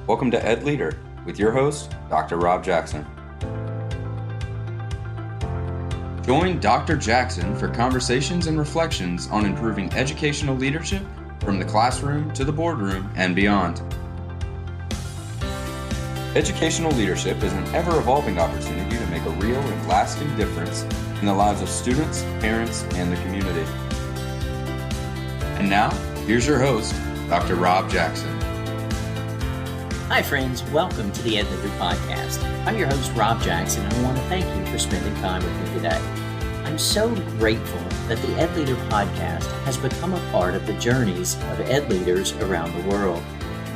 Welcome to EdLeader with your host, Dr. Rob Jackson. Join Dr. Jackson for conversations and reflections on improving educational leadership from the classroom to the boardroom and beyond. Educational leadership is an ever-evolving opportunity to make a real and lasting difference in the lives of students, parents, and the community. And now, here's your host, Dr. Rob Jackson. Hi friends, welcome to the EdLeader podcast. I'm your host Rob Jackson and I want to thank you for spending time with me today. I'm so grateful that the EdLeader podcast has become a part of the journeys of EdLeaders around the world.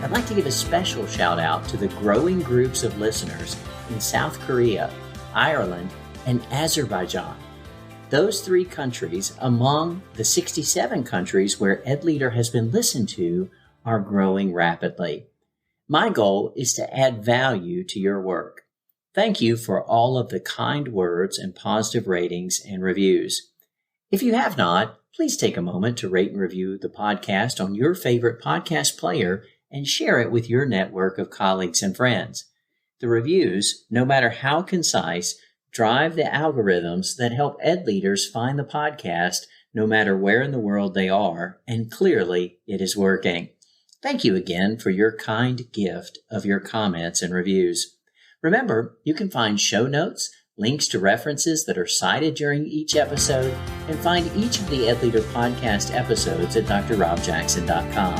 I'd like to give a special shout out to the growing groups of listeners in South Korea, Ireland, and Azerbaijan. Those three countries among the 67 countries where EdLeader has been listened to are growing rapidly. My goal is to add value to your work. Thank you for all of the kind words and positive ratings and reviews. If you have not, please take a moment to rate and review the podcast on your favorite podcast player and share it with your network of colleagues and friends. The reviews, no matter how concise, drive the algorithms that help EdLeaders find the podcast no matter where in the world they are, and clearly it is working. Thank you again for your kind gift of your comments and reviews. Remember, you can find show notes, links to references that are cited during each episode, and find each of the EdLeader podcast episodes at drrobjackson.com.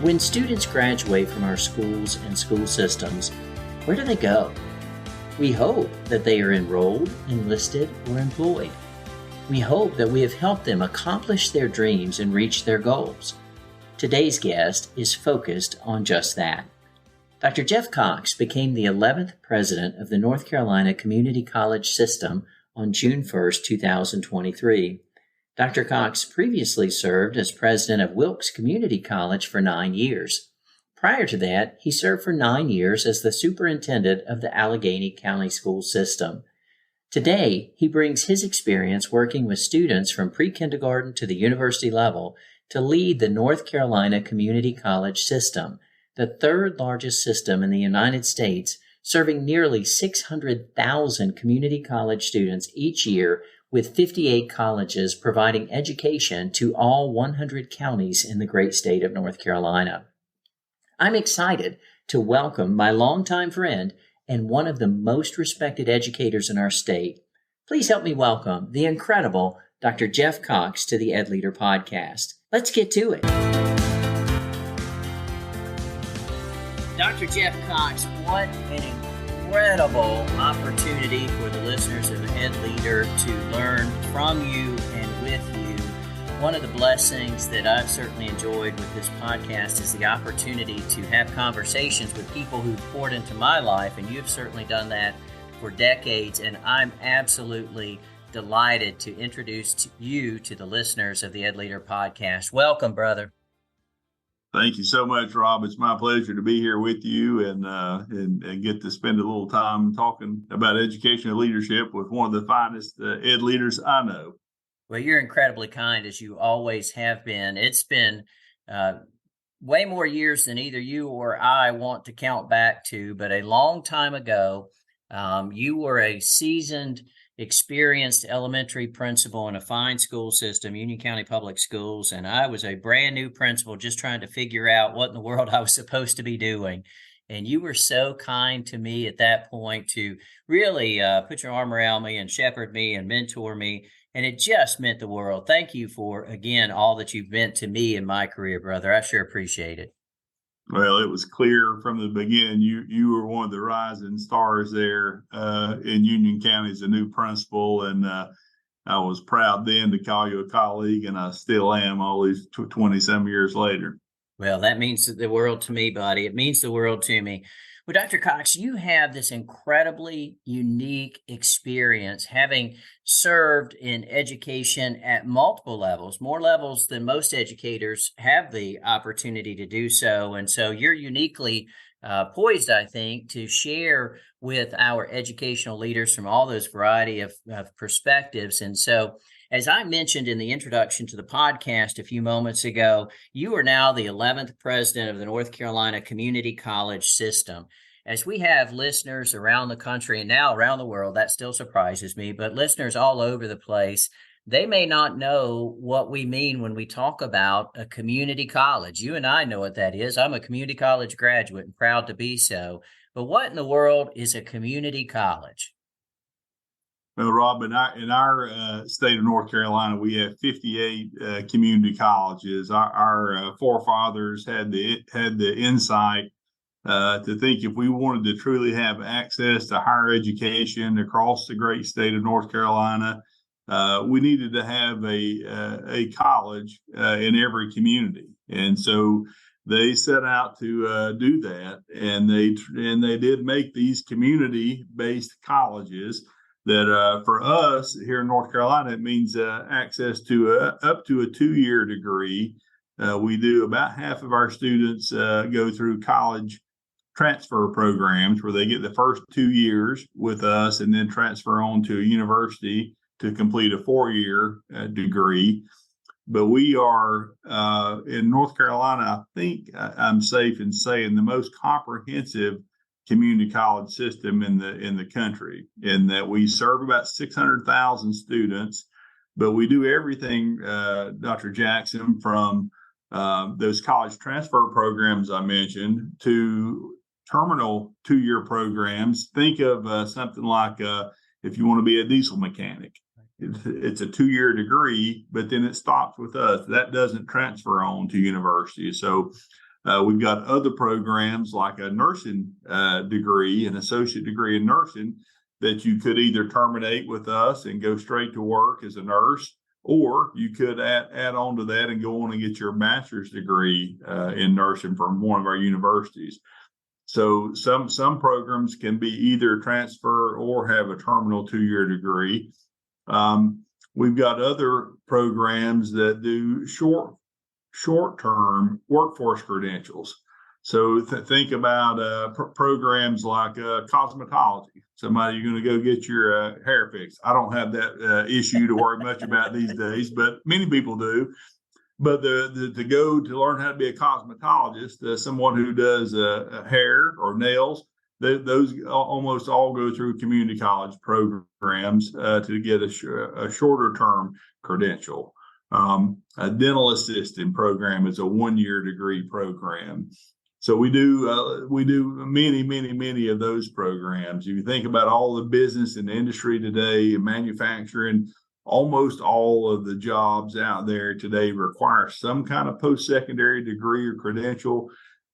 When students graduate from our schools and school systems, where do they go? We hope that they are enrolled, enlisted, or employed. We hope that we have helped them accomplish their dreams and reach their goals. Today's guest is focused on just that. Dr. Jeff Cox became the 11th president of the North Carolina Community College system on June 1st, 2023. Dr. Cox previously served as president of Wilkes Community College for 9 years. Prior to that, he served for 9 years as the superintendent of the Alleghany County Schools system. Today, he brings his experience working with students from pre-kindergarten to the university level to lead the North Carolina Community College system, the third largest system in the United States, serving nearly 600,000 community college students each year, with 58 colleges providing education to all 100 counties in the great state of North Carolina. I'm excited to welcome my longtime friend and one of the most respected educators in our state. Please help me welcome the incredible Dr. Jeff Cox to the EdLeader podcast. Let's get to it. Dr. Jeff Cox, what an incredible opportunity for the listeners of EdLeader to learn from you and with you. One of the blessings that I've certainly enjoyed with this podcast is the opportunity to have conversations with people who've poured into my life, and you've certainly done that for decades, and I'm absolutely delighted to introduce you to the listeners of the EdLeader podcast. Welcome, brother. Thank you so much, Rob. It's my pleasure to be here with you and get to spend a little time talking about educational leadership with one of the finest ed leaders I know. Well, you're incredibly kind, as you always have been. It's been way more years than either you or I want to count back to, but a long time ago, you were a seasoned, experienced elementary principal in a fine school system, Union County Public Schools, and I was a brand new principal just trying to figure out what in the world I was supposed to be doing. And you were so kind to me at that point to really put your arm around me and shepherd me and mentor me. And it just meant the world. Thank you for, again, all that you've meant to me in my career, brother. I sure appreciate it. Well, it was clear from the beginning you were one of the rising stars there in Union County as a new principal. And I was proud then to call you a colleague, and I still am all these 20-some years later. Well, that means the world to me, buddy. It means the world to me. Well, Dr. Cox, you have this incredibly unique experience, having served in education at multiple levels, more levels than most educators have the opportunity to do so. And so you're uniquely poised, I think, to share with our educational leaders from all those variety of perspectives. And so As I mentioned in the introduction to the podcast a few moments ago, you are now the 11th president of the North Carolina Community College system. As we have listeners around the country and now around the world, that still surprises me, but listeners all over the place, they may not know what we mean when we talk about a community college. You and I know what that is. I'm a community college graduate and proud to be so. But what in the world is a community college? Well, Rob, in our state of North Carolina, we have 58 community colleges. Our forefathers had the insight to think if we wanted to truly have access to higher education across the great state of North Carolina, we needed to have a college in every community, and so they set out to do that, and they did make these community-based colleges. That for us here in North Carolina, it means access to up to a 2-year degree. We do about half of our students go through college transfer programs where they get the first 2 years with us and then transfer on to a university to complete a 4-year degree. But we are in North Carolina, I think I'm safe in saying the most comprehensive community college system in the country, in that we serve about 600,000 students, but we do everything, Dr. Jackson, from those college transfer programs I mentioned to terminal 2-year programs. Think of something like if you want to be a diesel mechanic, it's a 2-year degree, but then it stops with us. That doesn't transfer on to university. So we've got other programs like a nursing degree, an associate degree in nursing, that you could either terminate with us and go straight to work as a nurse, or you could add on to that and go on and get your master's degree in nursing from one of our universities. So some programs can be either transfer or have a terminal 2-year degree. We've got other programs that do short-term workforce credentials. So think about programs like cosmetology. Somebody, you're going to go get your hair fixed. I don't have that issue to worry much about these days, but many people do. But to go to learn how to be a cosmetologist, someone who does hair or nails, those almost all go through community college programs to get a shorter term credential. A dental assistant program is a 1-year degree program. So we do many of those programs. If you think about all the business and industry today, manufacturing, almost all of the jobs out there today require some kind of post-secondary degree or credential,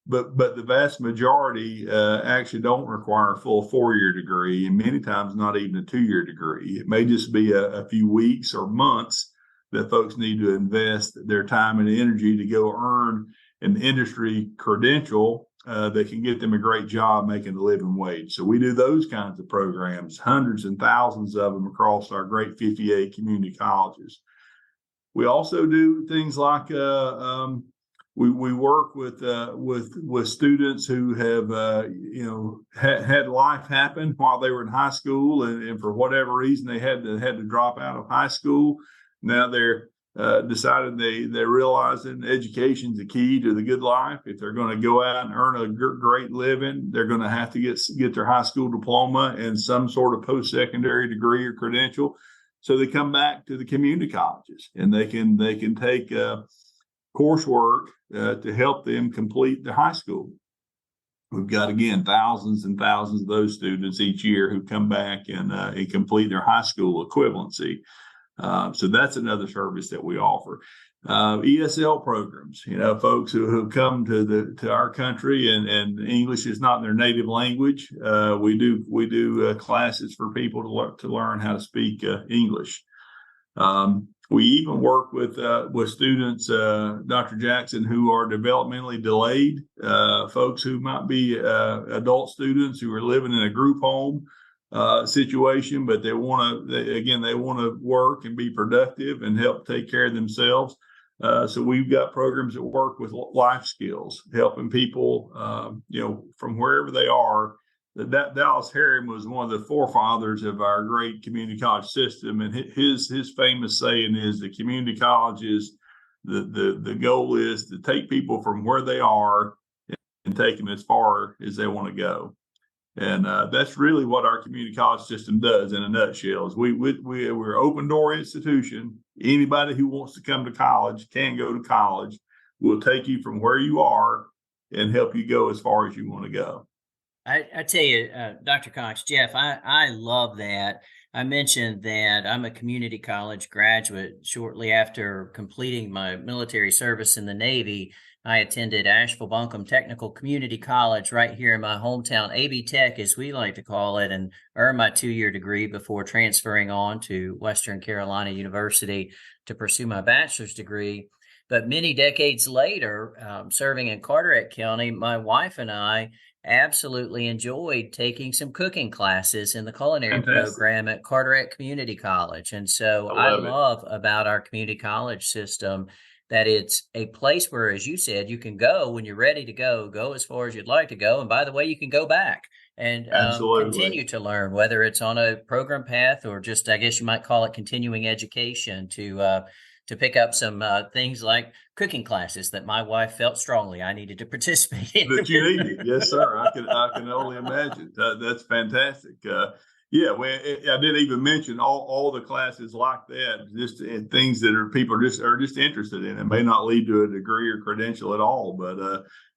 but the vast majority actually don't require a full 4-year degree, and many times not even a 2-year degree. It may just be a few weeks or months that folks need to invest their time and energy to go earn an industry credential that can get them a great job making a living wage. So we do those kinds of programs, hundreds and thousands of them across our great 58 community colleges. We also do things like we work with students who have had life happen while they were in high school, and for whatever reason they had to drop out of high school. Now they're decided they realize that education is the key to the good life. If they're going to go out and earn a great living, they're going to have to get their high school diploma and some sort of post-secondary degree or credential. So they come back to the community colleges, and they can take coursework to help them complete their high school. We've got, again, thousands and thousands of those students each year who come back and complete their high school equivalency. So that's another service that we offer. ESL programs, folks who come to our country and English is not their native language. We do classes for people to learn how to speak English. We even work with students, Dr. Jackson, who are developmentally delayed, folks who might be adult students who are living in a group home situation, but they want to work and be productive and help take care of themselves. So we've got programs that work with life skills, helping people, from wherever they are, Dallas Harriman was one of the forefathers of our great community college system, and his famous saying is, the community college is the goal is to take people from where they are and take them as far as they want to go. And that's really what our community college system does in a nutshell. Is we're an open door institution. Anybody who wants to come to college can go to college. We'll take you from where you are and help you go as far as you want to go. I tell you, Dr. Cox, Jeff, I love that. I mentioned that I'm a community college graduate. Shortly after completing my military service in the Navy, I attended Asheville Buncombe Technical Community College right here in my hometown, AB Tech, as we like to call it, and earned my 2-year degree before transferring on to Western Carolina University to pursue my bachelor's degree. But many decades later, serving in Carteret County, my wife and I absolutely enjoyed taking some cooking classes in the culinary program at Carteret Community College. And so I love about our community college system that it's a place where, as you said, you can go when you're ready to go as far as you'd like to go. And by the way, you can go back and continue to learn, whether it's on a program path or just, I guess you might call it continuing education, to pick up some things like cooking classes that my wife felt strongly I needed to participate in. That you needed, yes, sir. I can only imagine. That's fantastic. Yeah, well, I didn't even mention all the classes like that, just things that people are just interested in. It may not lead to a degree or credential at all, but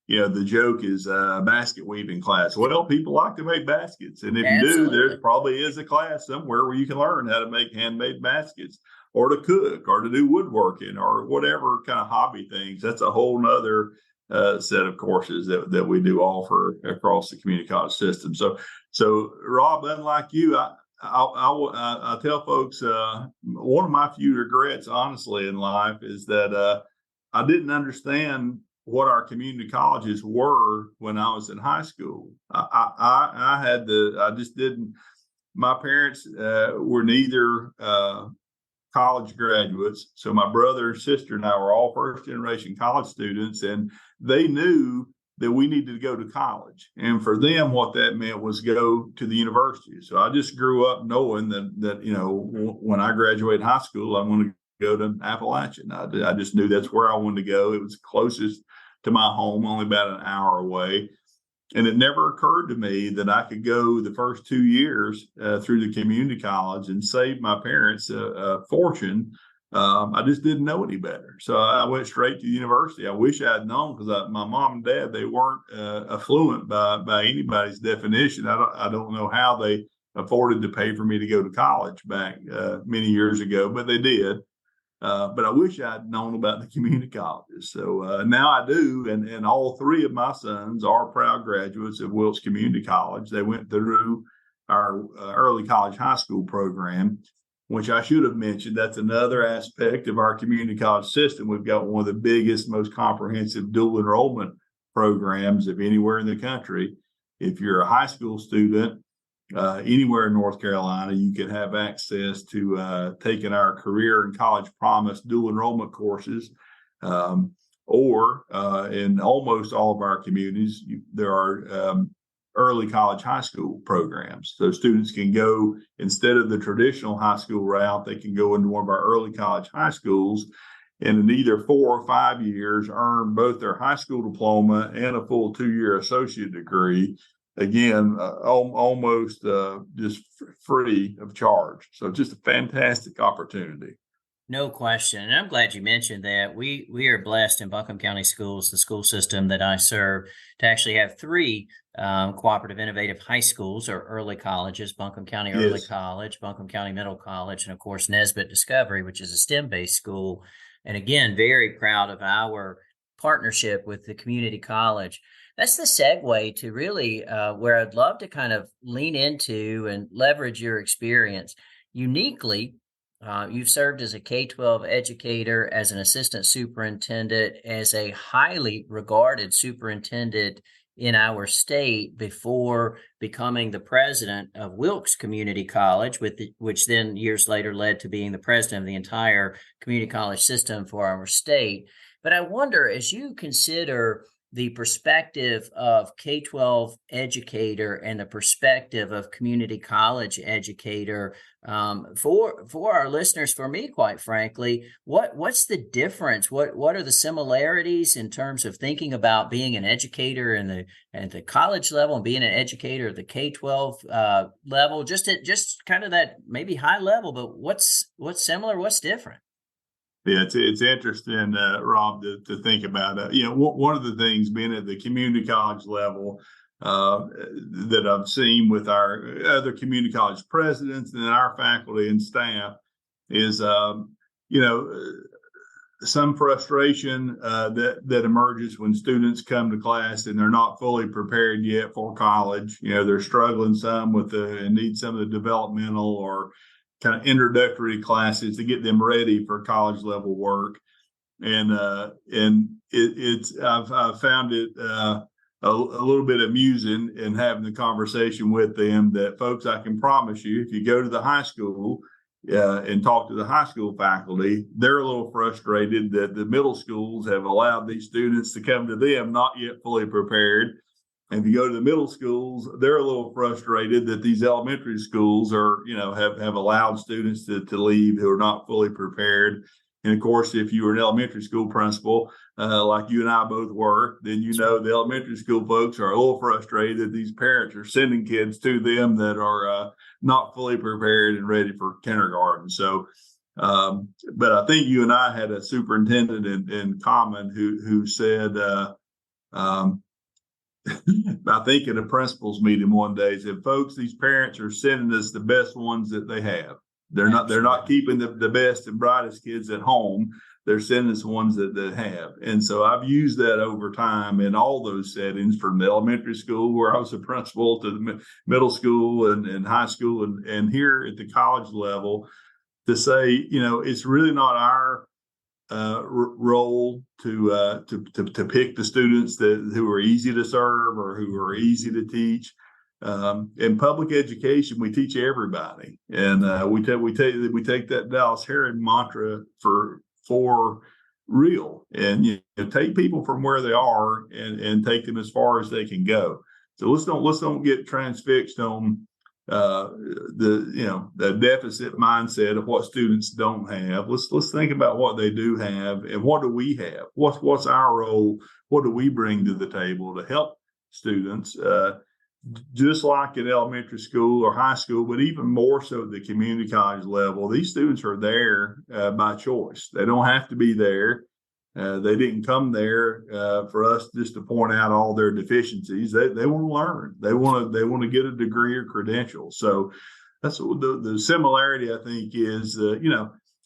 the joke is basket weaving class. Well, people like to make baskets, and if you do, there probably is a class somewhere where you can learn how to make handmade baskets, or to cook, or to do woodworking, or whatever kind of hobby things. That's a whole nother set of courses that we do offer across the community college system. So Rob, unlike you, I tell folks one of my few regrets, honestly, in life is that I didn't understand what our community colleges were when I was in high school. I just didn't. My parents were neither college graduates. So my brother and sister and I were all first generation college students, and they knew that we needed to go to college. And for them, what that meant was go to the university. So I just grew up knowing that when I graduated high school, I wanted to go to Appalachian. I just knew that's where I wanted to go. It was closest to my home, only about an hour away. And it never occurred to me that I could go the first 2 years through the community college and save my parents a fortune. I just didn't know any better. So I went straight to the university. I wish I had known, because my mom and dad, they weren't affluent by anybody's definition. I don't know how they afforded to pay for me to go to college back many years ago, but they did. But I wish I'd known about the community colleges. So now I do, and all three of my sons are proud graduates of Wilkes Community College. They went through our early college high school program, which I should have mentioned. That's another aspect of our community college system. We've got one of the biggest, most comprehensive dual enrollment programs of anywhere in the country. If you're a high school student, anywhere in North Carolina, you can have access to taking our career and college promise dual enrollment courses, or in almost all of our communities, there are early college high school programs. So students can go, instead of the traditional high school route, they can go into one of our early college high schools, and in either 4 or 5 years earn both their high school diploma and a full 2-year associate degree. Again, almost just free of charge. So just a fantastic opportunity. No question. And I'm glad you mentioned that. We are blessed in Buncombe County Schools, the school system that I serve, to actually have 3 cooperative innovative high schools, or early colleges: Buncombe County Early College, Buncombe County Middle College, and of course Nesbitt Discovery, which is a STEM-based school. And again, very proud of our partnership with the community college. That's the segue to really where I'd love to kind of lean into and leverage your experience. Uniquely, you've served as a K-12 educator, as an assistant superintendent, as a highly regarded superintendent in our state before becoming the president of Wilkes Community College, which then years later led to being the president of the entire community college system for our state. But I wonder, as you consider the perspective of K-12 educator and the perspective of community college educator, for our listeners, for me, quite frankly, what's the difference? What are the similarities in terms of thinking about being an educator at the college level and being an educator at the K-12 level? Just kind of that maybe high level, but what's similar? What's different? Yeah, it's interesting, Rob, to think about it. One of the things being at the community college level that I've seen with our other community college presidents and our faculty and staff is, some frustration that emerges when students come to class and they're not fully prepared yet for college. They're struggling some and need some of the developmental or kind of introductory classes to get them ready for college level work. And I've found it a little bit amusing in having the conversation with them that, folks, I can promise you, if you go to the high school and talk to the high school faculty, they're a little frustrated that the middle schools have allowed these students to come to them not yet fully prepared. And if you go to the middle schools, they're a little frustrated that these elementary schools have allowed students to leave who are not fully prepared. And of course, if you were an elementary school principal, like you and I both were, then the elementary school folks are a little frustrated that these parents are sending kids to them that are not fully prepared and ready for kindergarten. So, but I think you and I had a superintendent in common who said, I think at a principals meeting one day, said, folks, these parents are sending us the best ones that they have. They're not keeping the best and brightest kids at home. They're sending us ones that they have. And so I've used that over time in all those settings, from the elementary school where I was a principal to the middle school and high school and here at the college level, to say, it's really not our role to pick the students who are easy to serve or who are easy to teach. In public education, we teach everybody, and we take that Dallas Herod mantra for real, and take people from where they are and take them as far as they can go. So let's don't get transfixed on the deficit mindset of what students don't have. Let's think about what they do have and what do we have. What's our role? What do we bring to the table to help students? Just like in elementary school or high school, but even more so at the community college level, these students are there by choice. They don't have to be there. They didn't come there for us just to point out all their deficiencies. They want to learn. They want to get a degree or credential. So that's the similarity, I think, is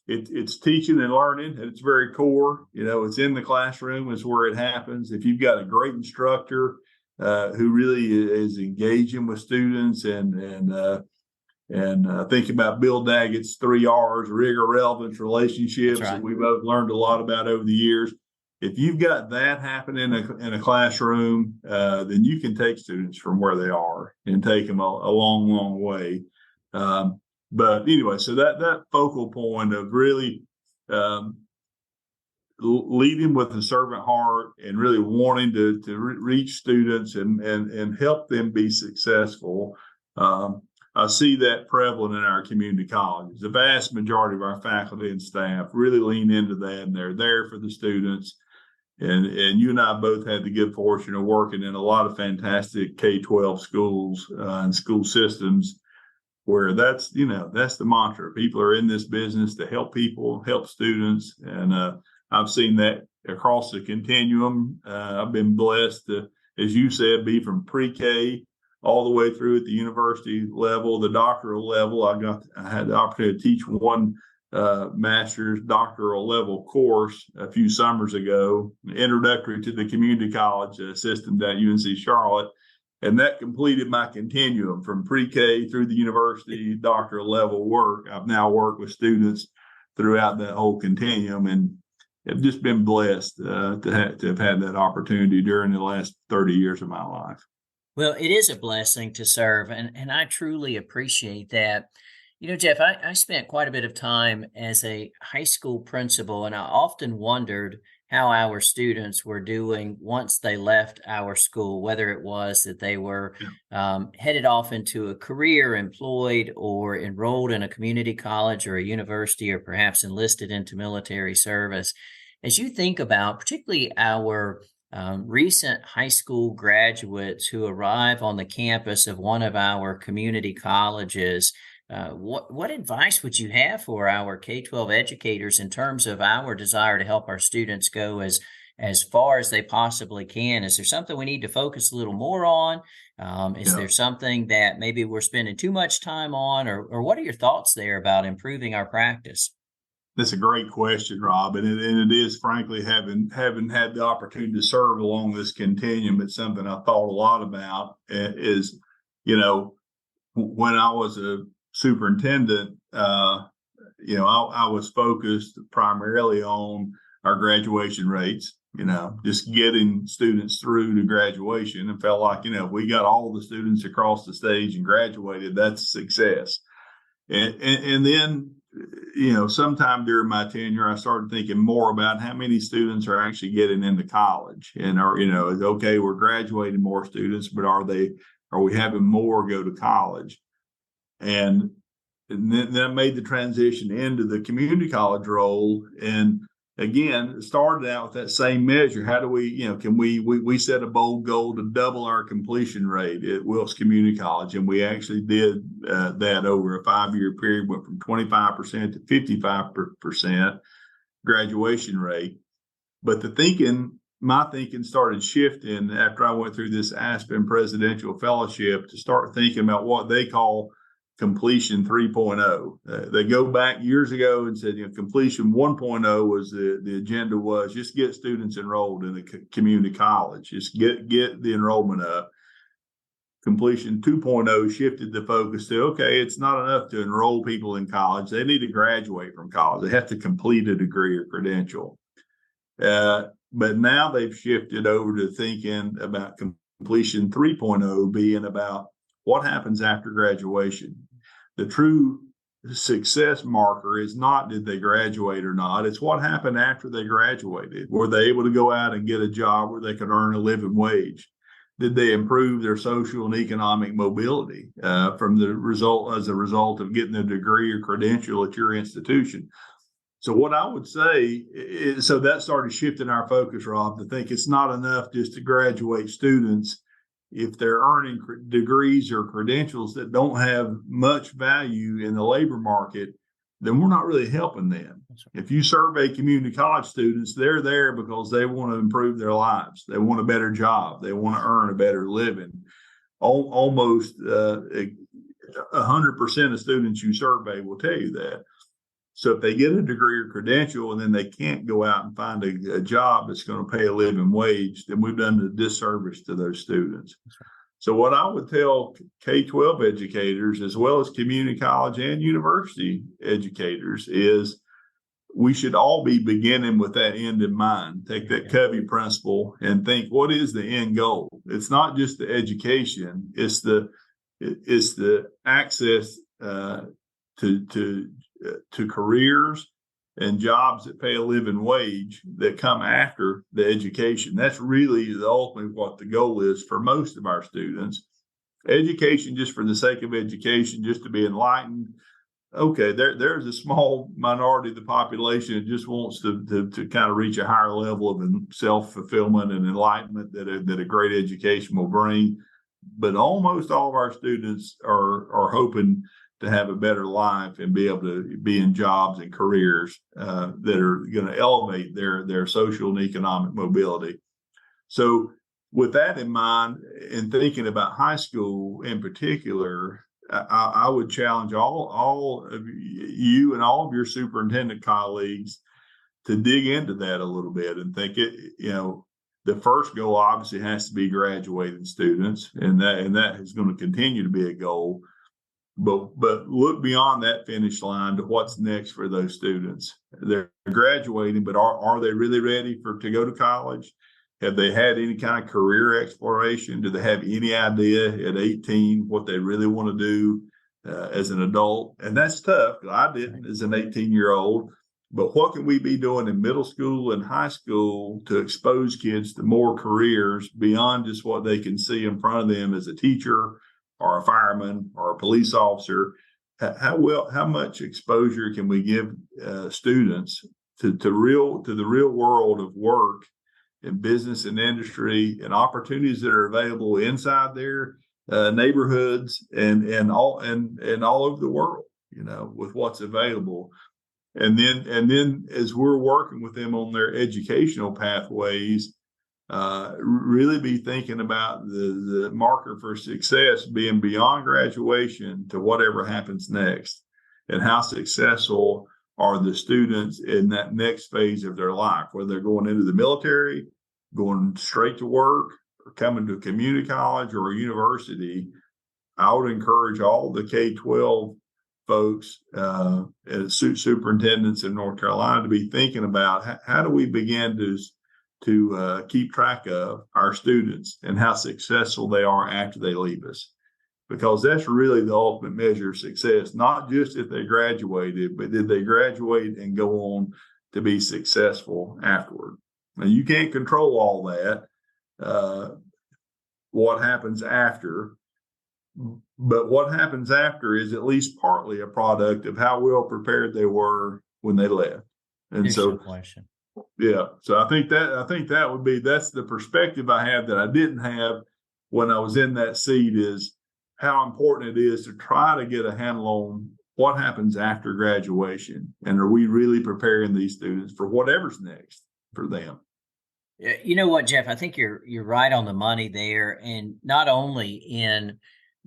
it's teaching and learning at its very core. It's in the classroom is where it happens. If you've got a great instructor who really is engaging with students and think about Bill Daggett's 3 R's: rigor, relevance, relationships, that we both learned a lot about over the years. If you've got that happening in a classroom, then you can take students from where they are and take them a long, long way. But anyway, so that focal point of really leading with a servant heart and really wanting to reach students and help them be successful. I see that prevalent in our community colleges. The vast majority of our faculty and staff really lean into that, and they're there for the students. And you and I both had the good fortune of working in a lot of fantastic K-12 schools and school systems where that's the mantra. People are in this business to help people, help students. And I've seen that across the continuum. I've been blessed to, as you said, be from pre-K all the way through at the university level, the doctoral level. I had the opportunity to teach one master's doctoral level course a few summers ago, introductory to the community college system at UNC Charlotte. And that completed my continuum from pre-K through the university doctoral level work. I've now worked with students throughout that whole continuum, and have just been blessed to have had that opportunity during the last 30 years of my life. Well, it is a blessing to serve, and I truly appreciate that. Jeff, I spent quite a bit of time as a high school principal, and I often wondered how our students were doing once they left our school, whether it was that they were Yeah. headed off into a career, employed, or enrolled in a community college or a university, or perhaps enlisted into military service. As you think about particularly our recent high school graduates who arrive on the campus of one of our community colleges, what advice would you have for our K-12 educators in terms of our desire to help our students go as far as they possibly can? Is there something we need to focus a little more on? Is Yeah. there something that maybe we're spending too much time on, or what are your thoughts there about improving our practice? That's a great question, Rob, and it is, frankly, having had the opportunity to serve along this continuum. It's something I thought a lot about. Is, when I was a superintendent, I was focused primarily on our graduation rates. Just getting students through to graduation, and felt like if we got all the students across the stage and graduated, that's success. And then sometime during my tenure, I started thinking more about how many students are actually getting into college, and okay, we're graduating more students, but are we having more go to college? And then I made the transition into the community college role, and again, started out with that same measure. How do we, can we set a bold goal to double our completion rate at Wilkes Community College? And we actually did that over a 5-year period, went from 25% to 55% graduation rate. But my thinking started shifting after I went through this Aspen Presidential Fellowship to start thinking about what they call completion 3.0. They go back years ago and said, completion 1.0 was the agenda was just get students enrolled in a community college, just get the enrollment up. Completion 2.0 shifted the focus to, okay, it's not enough to enroll people in college. They need to graduate from college. They have to complete a degree or credential. But now they've shifted over to thinking about completion 3.0 being about what happens after graduation. The true success marker is not did they graduate or not. It's what happened after they graduated. Were they able to go out and get a job where they could earn a living wage? Did they improve their social and economic mobility as a result of getting a degree or credential at your institution? So what I would say is, so that started shifting our focus, Rob, to think it's not enough just to graduate students. If they're earning degrees or credentials that don't have much value in the labor market, then we're not really helping them. Right. If you survey community college students, they're there because they want to improve their lives. They want a better job. They want to earn a better living. Almost 100% of students you survey will tell you that. So if they get a degree or credential and then they can't go out and find a job that's going to pay a living wage, then we've done a disservice to those students. Right. So what I would tell K-12 educators, as well as community college and university educators, is we should all be beginning with that end in mind. Take that Covey principle and think, what is the end goal? It's not just the education; it's the access to careers and jobs that pay a living wage that come after the education. That's really ultimately what the goal is for most of our students. Education just for the sake of education, just to be enlightened. Okay, there's a small minority of the population that just wants to kind of reach a higher level of self-fulfillment and enlightenment that a great education will bring. But almost all of our students are hoping to have a better life and be able to be in jobs and careers that are going to elevate their social and economic mobility. So with that in mind, and thinking about high school in particular, I would challenge all of you and all of your superintendent colleagues to dig into that a little bit and think the first goal obviously has to be graduating students, and that is going to continue to be a goal. But look beyond that finish line to what's next for those students. They're graduating, but are they really ready to go to college? Have they had any kind of career exploration? Do they have any idea at 18 what they really want to do? as an adult. And that's tough. I didn't as an 18-year-old. But what can we be doing in middle school and high school to expose kids to more careers beyond just what they can see in front of them as a teacher or a fireman or a police officer? How much exposure can we give students to the real world of work and business and industry and opportunities that are available inside their neighborhoods and all over the world, with what's available. And then as we're working with them on their educational pathways, really be thinking about the marker for success being beyond graduation to whatever happens next, and how successful are the students in that next phase of their life, whether they're going into the military, going straight to work, or coming to a community college or a university. I would encourage all the K-12 folks, superintendents in North Carolina, to be thinking about how do we begin to keep track of our students and how successful they are after they leave us, because that's really the ultimate measure of success. Not just if they graduated, but did they graduate and go on to be successful afterward. Now, you can't control all that, what happens after. But what happens after is at least partly a product of how well prepared they were when they left. And so I think that would be, that's the perspective I have that I didn't have when I was in that seat, is how important it is to try to get a handle on what happens after graduation. And are we really preparing these students for whatever's next for them? You know what, Jeff, I think you're right on the money there. And not only in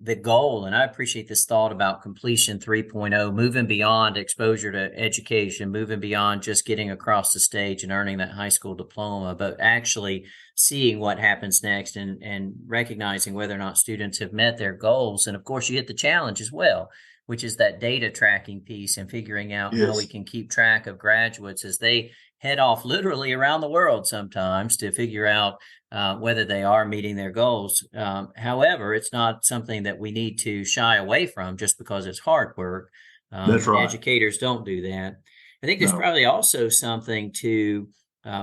the goal, and I appreciate this thought about completion 3.0, moving beyond exposure to education, moving beyond just getting across the stage and earning that high school diploma, but actually seeing what happens next and recognizing whether or not students have met their goals. And of course, you hit the challenge as well, which is that data tracking piece and figuring out how we can keep track of graduates as they head off literally around the world sometimes to figure out whether they are meeting their goals. However, it's not something that we need to shy away from just because it's hard work. That's right. Educators don't do that. I think there's probably also something to,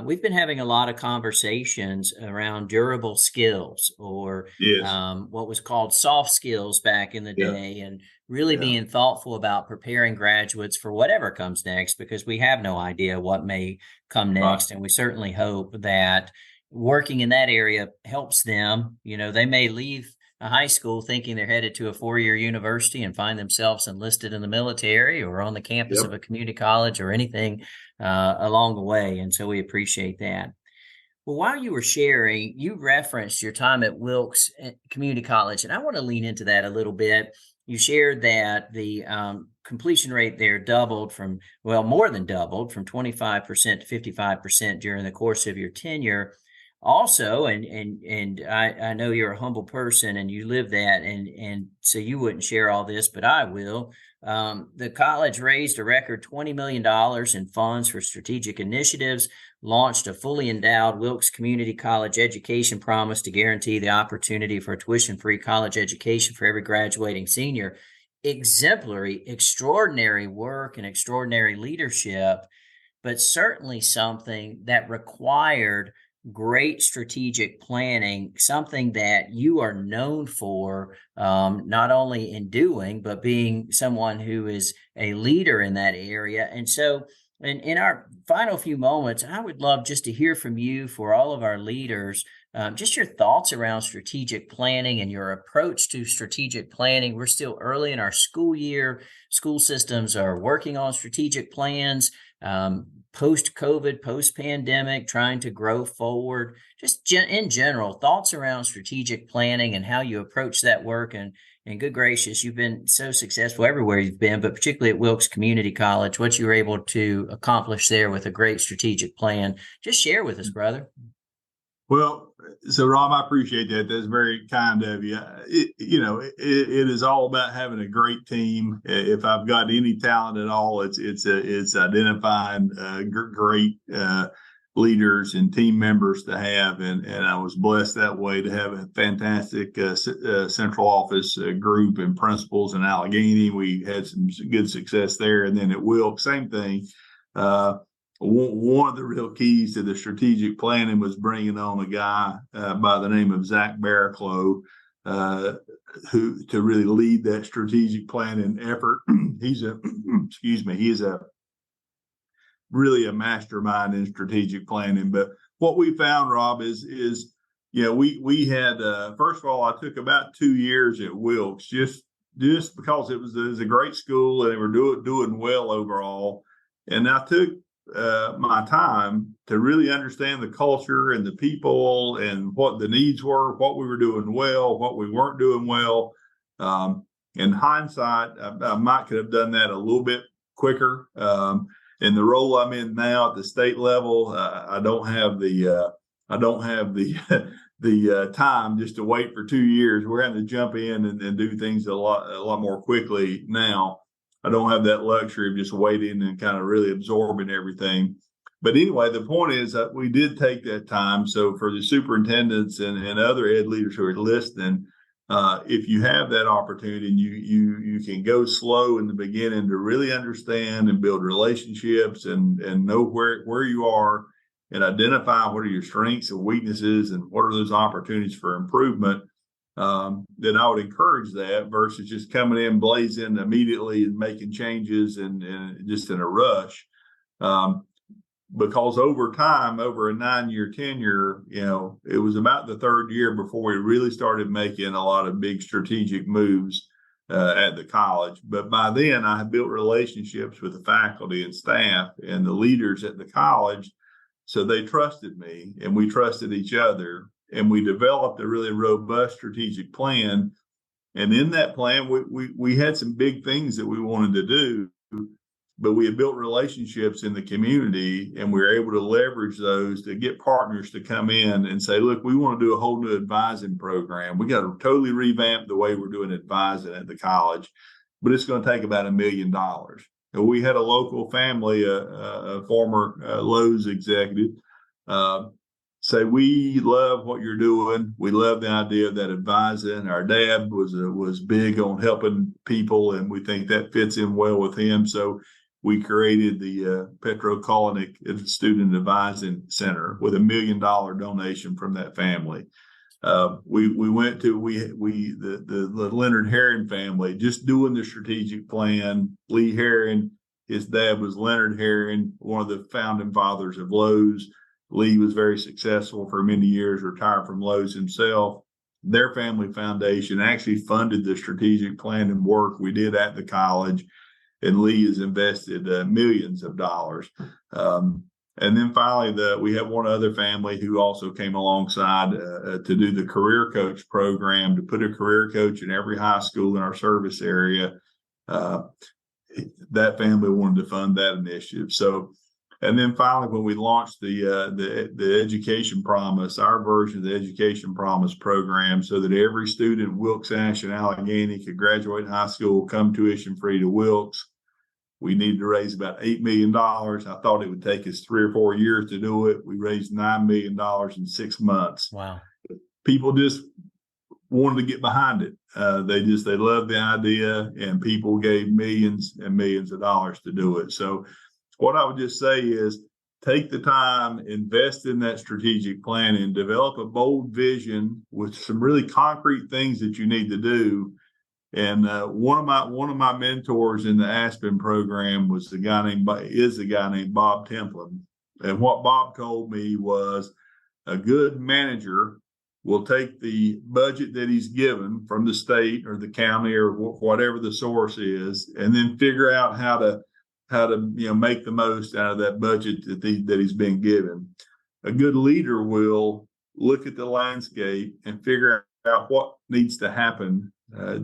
we've been having a lot of conversations around durable skills, or what was called soft skills back in the day, and really being thoughtful about preparing graduates for whatever comes next, because we have no idea what may come next. And we certainly hope that working in that area helps them. They may leave a high school thinking they're headed to a 4-year university and find themselves enlisted in the military or on the campus of a community college or anything along the way. And so we appreciate that. Well, while you were sharing, you referenced your time at Wilkes Community College, and I want to lean into that a little bit. You shared that the completion rate there more than doubled from 25% to 55% during the course of your tenure. Also, and I know you're a humble person and you live that, and so you wouldn't share all this, but I will. The college raised a record $20 million in funds for strategic initiatives, launched a fully endowed Wilkes Community College education promise to guarantee the opportunity for a tuition-free college education for every graduating senior. Exemplary, extraordinary work and extraordinary leadership, but certainly something that required great strategic planning, something that you are known for, not only in doing, but being someone who is a leader in that area. And so in our final few moments, I would love just to hear from you, for all of our leaders, just your thoughts around strategic planning and your approach to strategic planning. We're still early in our school year. School systems are working on strategic plans, post-COVID, post-pandemic, trying to grow forward. Just in general, thoughts around strategic planning and how you approach that work. And good gracious, you've been so successful everywhere you've been, but particularly at Wilkes Community College, what you were able to accomplish there with a great strategic plan. Just share with us, brother. Well, so Rob, I appreciate that. That's very kind of you. It is all about having a great team. If I've got any talent at all, it's identifying great leaders and team members to have, and I was blessed that way to have a fantastic central office group and principals in Alleghany. We had some good success there, and then at Wilkes, same thing. One of the real keys to the strategic planning was bringing on a guy by the name of Zach Barraclough, who to really lead that strategic planning effort. He's really a mastermind in strategic planning. But what we found, Rob, is we had first of all, I took about 2 years at Wilkes just because it was a great school and they were doing well overall. And I took my time to really understand the culture and the people and what the needs were, what we were doing well, what we weren't doing well. In hindsight, I might could have done that a little bit quicker. In the role I'm in now at the state level, I don't have the time just to wait for 2 years. We're having to jump in and do things a lot more quickly now. I don't have that luxury of just waiting and kind of really absorbing everything. But anyway, the point is that we did take that time. So for the superintendents and other ed leaders who are listening, if you have that opportunity and you can go slow in the beginning to really understand and build relationships and know where you are and identify what are your strengths and weaknesses and what are those opportunities for improvement, then I would encourage that versus just coming in blazing immediately and making changes and just in a rush. Because over time, over a 9-year tenure, it was about the third year before we really started making a lot of big strategic moves at the college. But by then, I had built relationships with the faculty and staff and the leaders at the college. So they trusted me and we trusted each other. And we developed a really robust strategic plan. And in that plan, we had some big things that we wanted to do. But we had built relationships in the community and we were able to leverage those to get partners to come in and say, look, we want to do a whole new advising program. We got to totally revamp the way we're doing advising at the college, but it's going to take about $1 million. And we had a local family, a former Lowe's executive, say, we love what you're doing. We love the idea of that advising. Our dad was big on helping people, and we think that fits in well with him. So we created the Petro Kolonic Student Advising Center with $1 million donation from that family. We went to the Leonard Herron family, just doing the strategic plan. Lee Herron, his dad was Leonard Herron, one of the founding fathers of Lowe's. Lee was very successful for many years, retired from Lowe's himself. Their family foundation actually funded the strategic planning work we did at the college, and Lee has invested millions of dollars. And then finally, we have one other family who also came alongside to do the career coach program, to put a career coach in every high school in our service area. That family wanted to fund that initiative. So, and then finally, when we launched the Education Promise, our version of the Education Promise program, so that every student in Wilkes, Ash, and Alleghany could graduate high school, come tuition free to Wilkes. We needed to raise about $8 million. I thought it would take us 3 or 4 years to do it. We raised $9 million in 6 months. Wow. People just wanted to get behind it. They loved the idea, and people gave millions and millions of dollars to do it. So what I would just say is take the time, invest in that strategic planning, develop a bold vision with some really concrete things that you need to do. And one of my mentors in the Aspen program is a guy named Bob Templin. And what Bob told me was a good manager will take the budget that he's given from the state or the county or whatever the source is, and then figure out how to make the most out of that budget that he's been given. A good leader will look at the landscape and figure out what needs to happen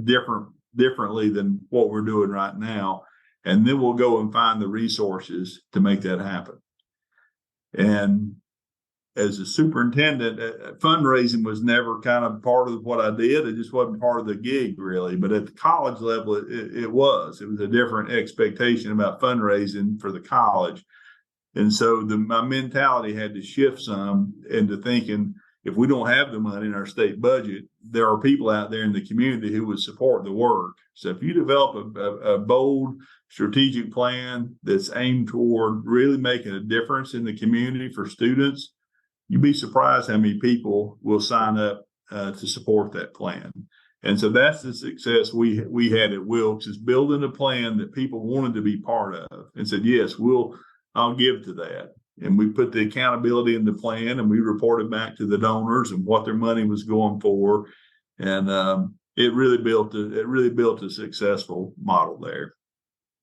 differently than what we're doing right now, and then we'll go and find the resources to make that happen. And as a superintendent, fundraising was never kind of part of what I did. It just wasn't part of the gig, really. But at the college level, it was a different expectation about fundraising for the college. And so my mentality had to shift some into thinking, if we don't have the money in our state budget, there are people out there in the community who would support the work. So if you develop a bold strategic plan that's aimed toward really making a difference in the community for students, you'd be surprised how many people will sign up to support that plan. And so that's the success we had at Wilkes, is building a plan that people wanted to be part of and said, yes, I'll give to that. And we put the accountability in the plan, and we reported back to the donors and what their money was going for. And it really built a successful model there.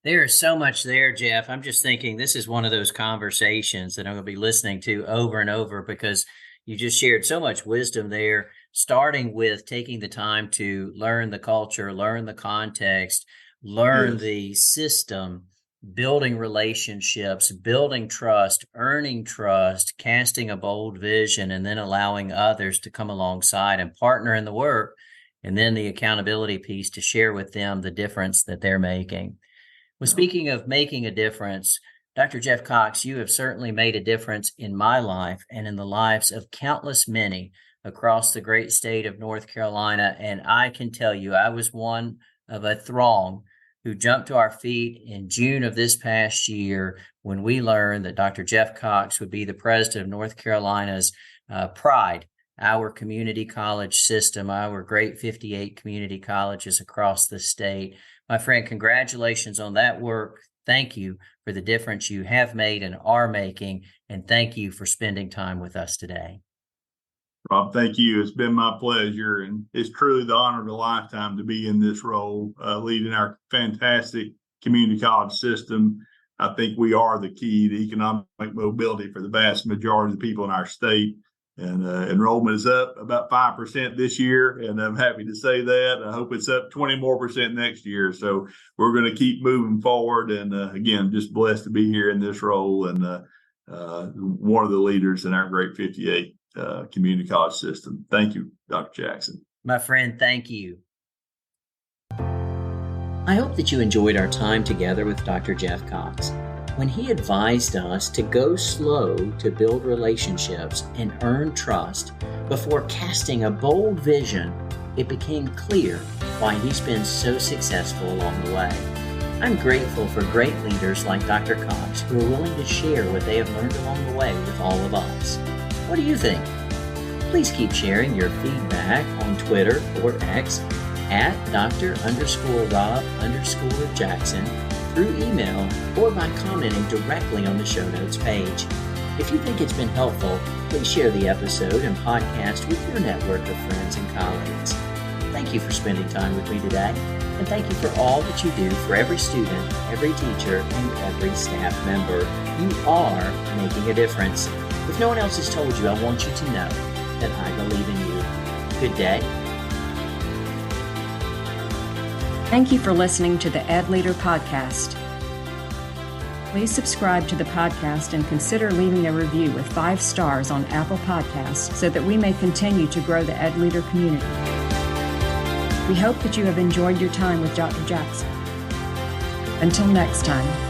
There is so much there, Jeff. I'm just thinking this is one of those conversations that I'm going to be listening to over and over, because you just shared so much wisdom there, starting with taking the time to learn the culture, learn the context, learn the system, building relationships, building trust, earning trust, casting a bold vision, and then allowing others to come alongside and partner in the work, and then the accountability piece to share with them the difference that they're making. Well, speaking of making a difference, Dr. Jeff Cox, you have certainly made a difference in my life and in the lives of countless many across the great state of North Carolina. And I can tell you, I was one of a throng who jumped to our feet in June of this past year when we learned that Dr. Jeff Cox would be the president of North Carolina's Pride, our community college system, our great 58 community colleges across the state. My friend, congratulations on that work. Thank you for the difference you have made and are making, and thank you for spending time with us today. Rob, thank you. It's been my pleasure, and it's truly the honor of a lifetime to be in this role, leading our fantastic community college system. I think we are the key to economic mobility for the vast majority of the people in our state. And enrollment is up about 5% this year, and I'm happy to say that. I hope it's up 20% more next year. So we're going to keep moving forward. And again, just blessed to be here in this role and one of the leaders in our great 58 community college system. Thank you, Dr. Jackson. My friend, thank you. I hope that you enjoyed our time together with Dr. Jeff Cox. When he advised us to go slow to build relationships and earn trust before casting a bold vision, it became clear why he's been so successful along the way. I'm grateful for great leaders like Dr. Cox who are willing to share what they have learned along the way with all of us. What do you think? Please keep sharing your feedback on Twitter or X at Dr._Rob_Jackson through email or by commenting directly on the show notes page. If you think it's been helpful, please share the episode and podcast with your network of friends and colleagues. Thank you for spending time with me today, and thank you for all that you do for every student, every teacher, and every staff member. You are making a difference. If no one else has told you, I want you to know that I believe in you. Good day. Thank you for listening to the EdLeader podcast. Please subscribe to the podcast and consider leaving a review with 5 stars on Apple Podcasts so that we may continue to grow the EdLeader community. We hope that you have enjoyed your time with Dr. Jackson. Until next time.